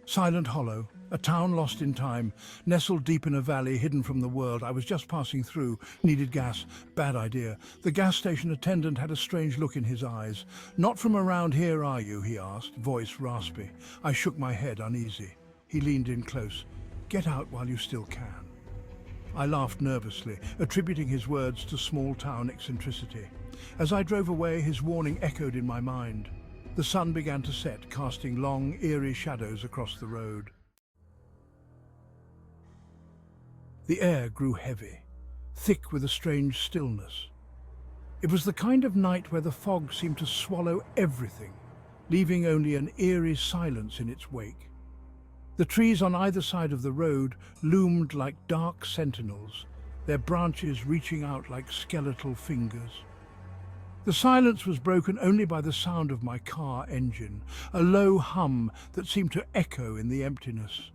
Silent Hollow, a town lost in time, nestled deep in a valley hidden from the world. I was just passing through, needed gas. Bad idea. The gas station attendant had a strange look in his eyes. "Not from around here, are you?" he asked, voice raspy. I shook my head, uneasy. He leaned in close. "Get out while you still can." I laughed nervously, attributing his words to small-town eccentricity. As I drove away, his warning echoed in my mind. The sun began to set, casting long, eerie shadows across the road. The air grew heavy, thick with a strange stillness. It was the kind of night where the fog seemed to swallow everything, leaving only an eerie silence in its wake. The trees on either side of the road loomed like dark sentinels, their branches reaching out like skeletal fingers. The silence was broken only by the sound of my car engine, a low hum that seemed to echo in the emptiness.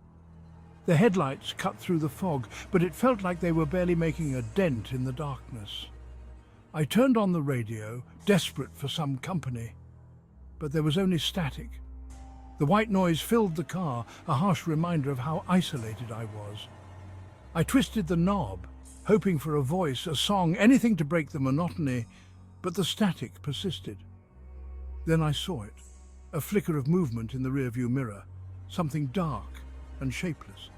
The headlights cut through the fog, but it felt like they were barely making a dent in the darkness. I turned on the radio, desperate for some company, but there was only static. The white noise filled the car, a harsh reminder of how isolated I was. I twisted the knob, hoping for a voice, a song, anything to break the monotony, but the static persisted. Then I saw it, a flicker of movement in the rearview mirror, something dark and shapeless.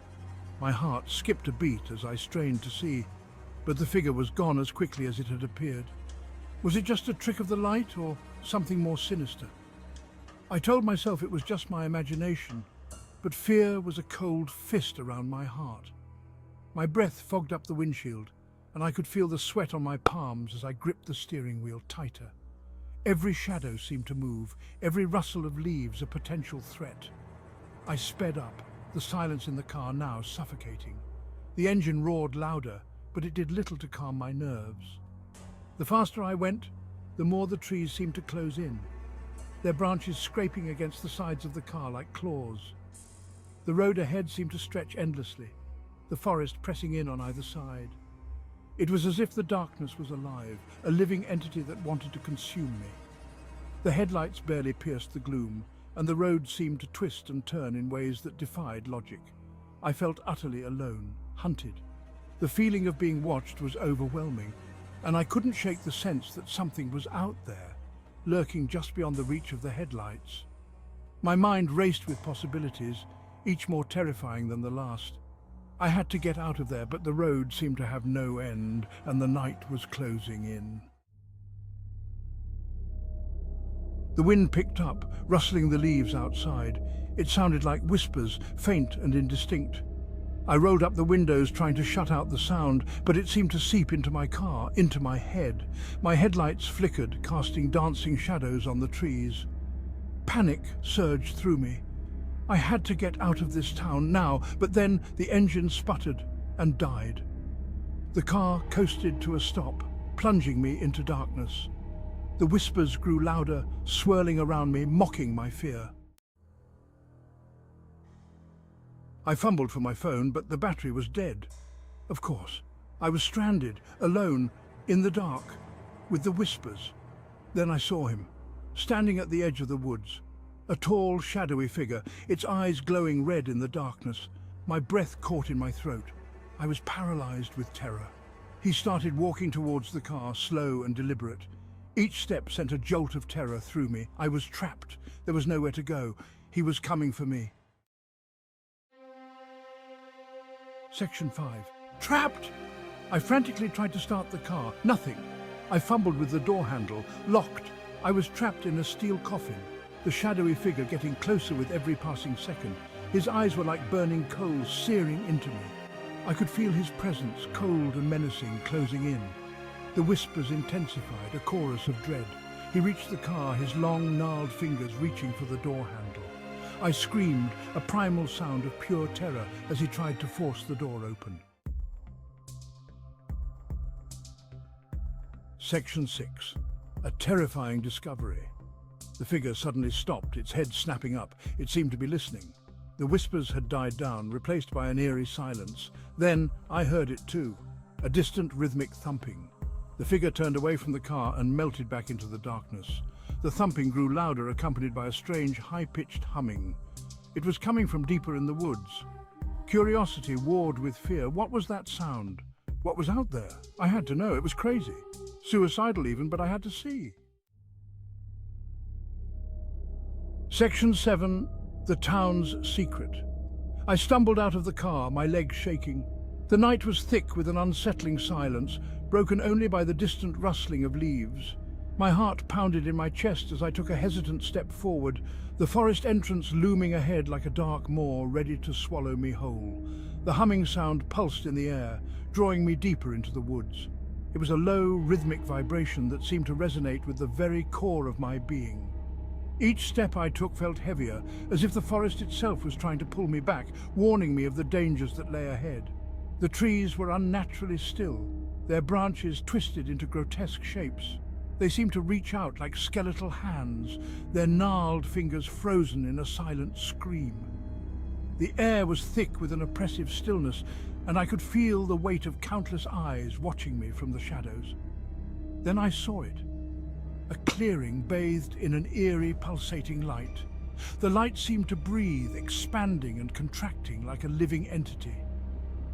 My heart skipped a beat as I strained to see, but the figure was gone as quickly as it had appeared. Was it just a trick of the light or something more sinister? I told myself it was just my imagination, but fear was a cold fist around my heart. My breath fogged up the windshield, and I could feel the sweat on my palms as I gripped the steering wheel tighter. Every shadow seemed to move, every rustle of leaves a potential threat. I sped up, the silence in the car now suffocating. The engine roared louder, but it did little to calm my nerves. The faster I went, the more the trees seemed to close in, their branches scraping against the sides of the car like claws. The road ahead seemed to stretch endlessly, the forest pressing in on either side. It was as if the darkness was alive, a living entity that wanted to consume me. The headlights barely pierced the gloom, and the road seemed to twist and turn in ways that defied logic. I felt utterly alone, hunted. The feeling of being watched was overwhelming, and I couldn't shake the sense that something was out there, lurking just beyond the reach of the headlights. My mind raced with possibilities, each more terrifying than the last. I had to get out of there, but the road seemed to have no end, and the night was closing in. The wind picked up, rustling the leaves outside. It sounded like whispers, faint and indistinct. I rolled up the windows, trying to shut out the sound, but it seemed to seep into my car, into my head. My headlights flickered, casting dancing shadows on the trees. Panic surged through me. I had to get out of this town now, but then the engine sputtered and died. The car coasted to a stop, plunging me into darkness. The whispers grew louder, swirling around me, mocking my fear. I fumbled for my phone, but the battery was dead. Of course, I was stranded, alone, in the dark, with the whispers. Then I saw him, standing at the edge of the woods. A tall, shadowy figure, its eyes glowing red in the darkness. My breath caught in my throat. I was paralyzed with terror. He started walking towards the car, slow and deliberate. Each step sent a jolt of terror through me. I was trapped. There was nowhere to go. He was coming for me. Section 5. Trapped! I frantically tried to start the car. Nothing. I fumbled with the door handle. Locked. I was trapped in a steel coffin, the shadowy figure getting closer with every passing second. His eyes were like burning coals searing into me. I could feel his presence, cold and menacing, closing in. The whispers intensified, a chorus of dread. He reached the car, his long, gnarled fingers reaching for the door handle. I screamed, a primal sound of pure terror, as he tried to force the door open. Section 6. A terrifying discovery. The figure suddenly stopped, its head snapping up. It seemed to be listening. The whispers had died down, replaced by an eerie silence. Then I heard it too, a distant rhythmic thumping. The figure turned away from the car and melted back into the darkness. The thumping grew louder, accompanied by a strange, high-pitched humming. It was coming from deeper in the woods. Curiosity warred with fear. What was that sound? What was out there? I had to know. It was crazy. Suicidal even, but I had to see. Section 7. The Town's Secret. I stumbled out of the car, my legs shaking. The night was thick with an unsettling silence, broken only by the distant rustling of leaves. My heart pounded in my chest as I took a hesitant step forward, the forest entrance looming ahead like a dark maw ready to swallow me whole. The humming sound pulsed in the air, drawing me deeper into the woods. It was a low, rhythmic vibration that seemed to resonate with the very core of my being. Each step I took felt heavier, as if the forest itself was trying to pull me back, warning me of the dangers that lay ahead. The trees were unnaturally still, their branches twisted into grotesque shapes. They seemed to reach out like skeletal hands, their gnarled fingers frozen in a silent scream. The air was thick with an oppressive stillness, and I could feel the weight of countless eyes watching me from the shadows. Then I saw it. A clearing bathed in an eerie, pulsating light. The light seemed to breathe, expanding and contracting like a living entity.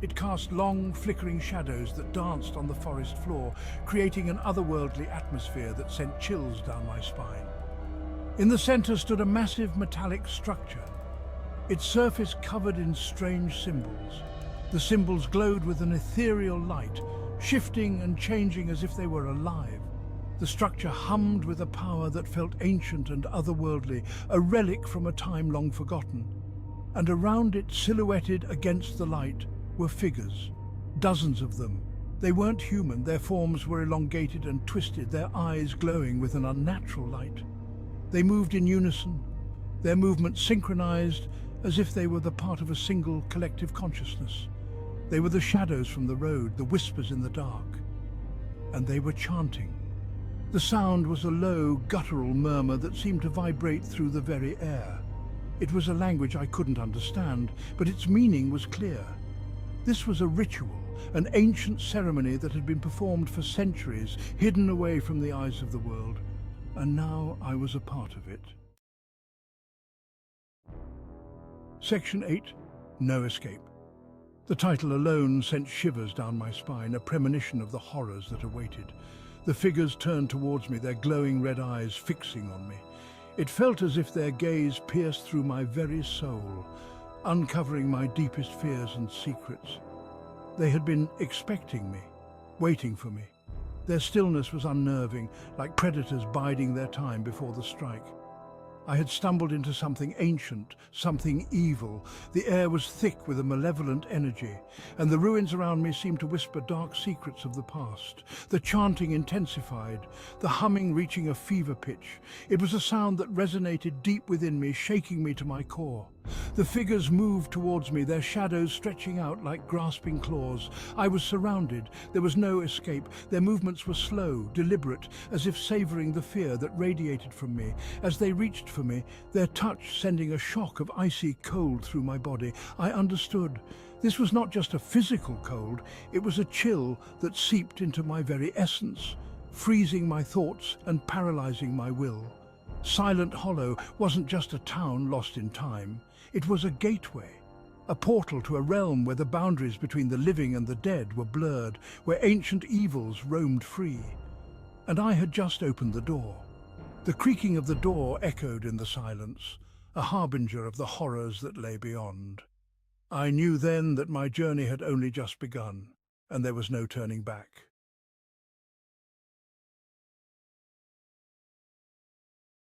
It cast long, flickering shadows that danced on the forest floor, creating an otherworldly atmosphere that sent chills down my spine. In the center stood a massive metallic structure, its surface covered in strange symbols. The symbols glowed with an ethereal light, shifting and changing as if they were alive. The structure hummed with a power that felt ancient and otherworldly, a relic from a time long forgotten. And around it, silhouetted against the light, were figures, dozens of them. They weren't human, their forms were elongated and twisted, their eyes glowing with an unnatural light. They moved in unison, their movements synchronized as if they were the part of a single collective consciousness. They were the shadows from the road, the whispers in the dark. And they were chanting. The sound was a low, guttural murmur that seemed to vibrate through the very air. It was a language I couldn't understand, but its meaning was clear. This was a ritual, an ancient ceremony that had been performed for centuries, hidden away from the eyes of the world, and now I was a part of it. Section 8. No Escape. The title alone sent shivers down my spine, a premonition of the horrors that awaited. The figures turned towards me, their glowing red eyes fixing on me. It felt as if their gaze pierced through my very soul, uncovering my deepest fears and secrets. They had been expecting me, waiting for me. Their stillness was unnerving, like predators biding their time before the strike. I had stumbled into something ancient, something evil. The air was thick with a malevolent energy, and the ruins around me seemed to whisper dark secrets of the past. The chanting intensified, the humming reaching a fever pitch. It was a sound that resonated deep within me, shaking me to my core. The figures moved towards me, their shadows stretching out like grasping claws. I was surrounded. There was no escape. Their movements were slow, deliberate, as if savoring the fear that radiated from me. As they reached for me, their touch sending a shock of icy cold through my body, I understood. This was not just a physical cold, it was a chill that seeped into my very essence, freezing my thoughts and paralyzing my will. Silent Hollow wasn't just a town lost in time. It was a gateway, a portal to a realm where the boundaries between the living and the dead were blurred, where ancient evils roamed free. And I had just opened the door. The creaking of the door echoed in the silence, a harbinger of the horrors that lay beyond. I knew then that my journey had only just begun, and there was no turning back.